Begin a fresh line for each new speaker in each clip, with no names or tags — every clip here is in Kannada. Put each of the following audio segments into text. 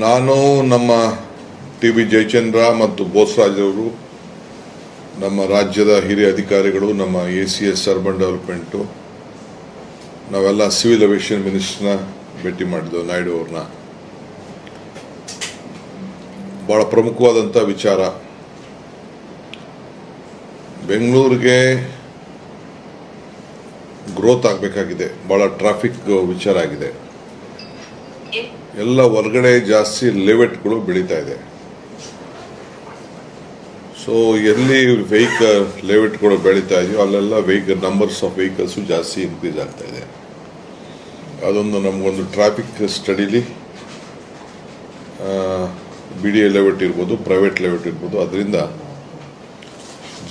ನಾನು ನಮ್ಮ ಟಿ.ಬಿ. ಜಯಚಂದ್ರ ಮತ್ತು ಬೋಸರಾಜ್ ಅವರು, ನಮ್ಮ ರಾಜ್ಯದ ಹಿರಿಯ ಅಧಿಕಾರಿಗಳು, ನಮ್ಮ ACS ಅರ್ಬನ್ ಡೆವಲಪ್ಮೆಂಟು, ನಾವೆಲ್ಲ ಸಿವಿಲ್ ಏವಿಯೇಷನ್ ಮಿನಿಸ್ಟರ್ನ ಭೇಟಿ ಮಾಡಿದ್ದೆವು, ನಾಯ್ಡು ಅವ್ರನ್ನ. ಭಾಳ ಪ್ರಮುಖವಾದಂಥ ವಿಚಾರ, ಬೆಂಗಳೂರಿಗೆ ಗ್ರೋತ್ ಆಗಬೇಕಾಗಿದೆ. ಭಾಳ ಟ್ರಾಫಿಕ್ ವಿಚಾರ ಆಗಿದೆ. ಎಲ್ಲ ಹೊರಗಡೆ ಜಾಸ್ತಿ ಲೇಔಟ್ಗಳು ಬೆಳೀತಾ ಇದೆ. ಸೊ ಎಲ್ಲಿ ಲೇಔಟ್ಗಳು ಬೆಳೀತಾ ಇದೆಯೋ ಅಲ್ಲೆಲ್ಲ ನಂಬರ್ಸ್ ಆಫ್ ವೆಹಿಕಲ್ಸು ಜಾಸ್ತಿ ಇನ್ಕ್ರೀಸ್ ಆಗ್ತಾ ಇದೆ. ಅದೊಂದು ನಮಗೊಂದು ಟ್ರಾಫಿಕ್ ಸ್ಟಡಿಲಿ BDA ಲೇಔಟ್ ಇರ್ಬೋದು, ಪ್ರೈವೇಟ್ ಲೇಔಟ್ ಇರ್ಬೋದು, ಅದರಿಂದ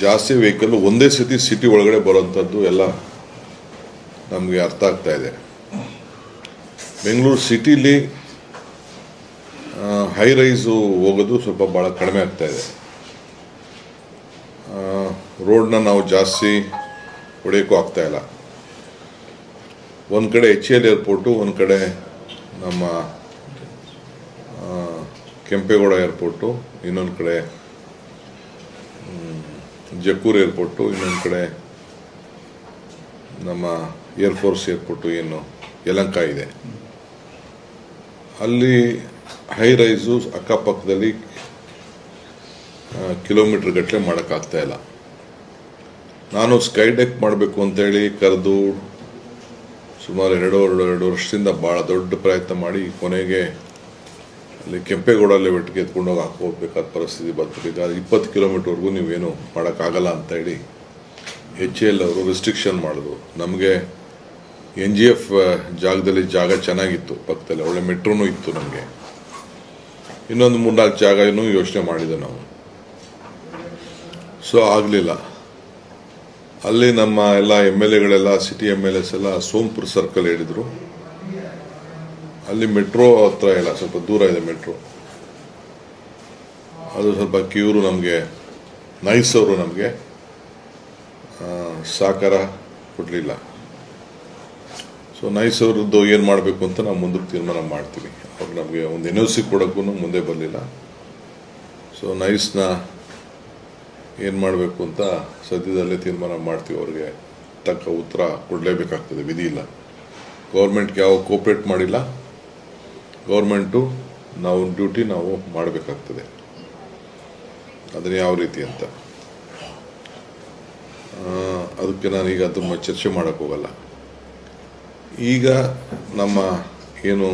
ಜಾಸ್ತಿ ವೆಹಿಕಲ್ ಒಂದೇ ಸತಿ ಸಿಟಿ ಒಳಗಡೆ ಬರೋಂಥದ್ದು ಎಲ್ಲ ನಮಗೆ ಅರ್ಥ ಆಗ್ತಾ ಇದೆ. ಬೆಂಗಳೂರು ಸಿಟಿಲಿ ಹೈ ರೈಸು ಹೋಗೋದು ಸ್ವಲ್ಪ ಭಾಳ ಕಡಿಮೆ ಆಗ್ತಾ ಇದೆ. ರೋಡ್ನ ನಾವು ಜಾಸ್ತಿ ಹೊಡೆಯೋಕ್ಕೂ ಆಗ್ತಾ ಇಲ್ಲ. ಒಂದು ಕಡೆ HAL ಏರ್ಪೋರ್ಟು, ಒಂದು ಕಡೆ ನಮ್ಮ ಕೆಂಪೇಗೌಡ ಏರ್ಪೋರ್ಟು, ಇನ್ನೊಂದು ಕಡೆ ಜಕ್ಕೂರು ಏರ್ಪೋರ್ಟು, ಇನ್ನೊಂದು ಕಡೆ ನಮ್ಮ ಏರ್ಫೋರ್ಸ್ ಏರ್ಪೋರ್ಟು ಏನು ಯಲಹಂಕ ಇದೆ. ಅಲ್ಲಿ ಹೈ ರೈಸು ಅಕ್ಕಪಕ್ಕದಲ್ಲಿ ಕಿಲೋಮೀಟರ್ ಗಟ್ಟಲೆ ಮಾಡೋಕ್ಕಾಗ್ತಾ ಇಲ್ಲ. ನಾನು ಸ್ಕೈ ಡೆಕ್ ಮಾಡಬೇಕು ಅಂತೇಳಿ ಕರೆದು ಸುಮಾರು ಎರಡು ವರ್ಷದಿಂದ ಭಾಳ ದೊಡ್ಡ ಪ್ರಯತ್ನ ಮಾಡಿ ಕೊನೆಗೆ ಅಲ್ಲಿ ಕೆಂಪೇಗೌಡ ಲೇಔಟ್ಗೆ ಎತ್ಕೊಂಡೋಗಿ ಹೋಗ್ಬೇಕಾದ ಪರಿಸ್ಥಿತಿ ಬಂತು. ಈಗ 20 ಕಿಲೋಮೀಟರ್ವರೆಗೂ ನೀವೇನು ಮಾಡೋಕ್ಕಾಗಲ್ಲ ಅಂತೇಳಿ HAL ಅವರು ರೆಸ್ಟ್ರಿಕ್ಷನ್ ಮಾಡಿದ್ರು. ನಮಗೆ NGF ಜಾಗದಲ್ಲಿ ಜಾಗ ಚೆನ್ನಾಗಿತ್ತು, ಪಕ್ಕದಲ್ಲಿ ಒಳ್ಳೆ ಮೆಟ್ರೋನೂ ಇತ್ತು. ನಮಗೆ ಇನ್ನೊಂದು 3-4 ಜಾಗನೂ ಯೋಚನೆ ಮಾಡಿದೆ ನಾವು. ಸೊ ಆಗಲಿಲ್ಲ. ಅಲ್ಲಿ ನಮ್ಮ ಎಲ್ಲ MLAಗಳೆಲ್ಲ, ಸಿಟಿ MLAs ಎಲ್ಲ ಸೋಂಪುರ್ ಸರ್ಕಲ್ ಹೇಳಿದರು. ಅಲ್ಲಿ ಮೆಟ್ರೋ ಹತ್ರ ಇಲ್ಲ, ಸ್ವಲ್ಪ ದೂರ ಇದೆ ಮೆಟ್ರೋ. ಅದು ಸ್ವಲ್ಪ ಕಿವರು ನಮಗೆ ನೈಸ್ ಅವರು ನಮಗೆ ಸಹಕಾರ ಕೊಡಲಿಲ್ಲ. ಸೊ ನೈಸ್ ಅವ್ರದ್ದು ಏನು ಮಾಡಬೇಕು ಅಂತ ನಾವು ಮುಂದಕ್ಕೆ ತೀರ್ಮಾನ ಮಾಡ್ತೀವಿ. ಅವ್ರು ನಮಗೆ ಒಂದು NOC ಕೊಡೋಕ್ಕೂ ಮುಂದೆ ಬರಲಿಲ್ಲ. ಸೊ ನೈಸ್ನ ಏನು ಮಾಡಬೇಕು ಅಂತ ಸದ್ಯದಲ್ಲೇ ತೀರ್ಮಾನ ಮಾಡ್ತೀವಿ. ಅವ್ರಿಗೆ ತಕ್ಕ ಉತ್ತರ ಕೊಡಲೇಬೇಕಾಗ್ತದೆ, ವಿಧಿ ಇಲ್ಲ. ಗೌರ್ಮೆಂಟ್ಗೆ ಯಾವ ಕೋಪ್ರೇಟ್ ಮಾಡಿಲ್ಲ. ಗೌರ್ಮೆಂಟು ನಾವು ಡ್ಯೂಟಿ ನಾವು ಮಾಡಬೇಕಾಗ್ತದೆ. ಅದನ್ನು ಯಾವ ರೀತಿ ಅಂತ ಅದಕ್ಕೆ ನಾನೀಗ ತುಂಬ ಚರ್ಚೆ ಮಾಡೋಕ್ಕೆ ಹೋಗಲ್ಲ. ಈಗ ನಮ್ಮ ಏನು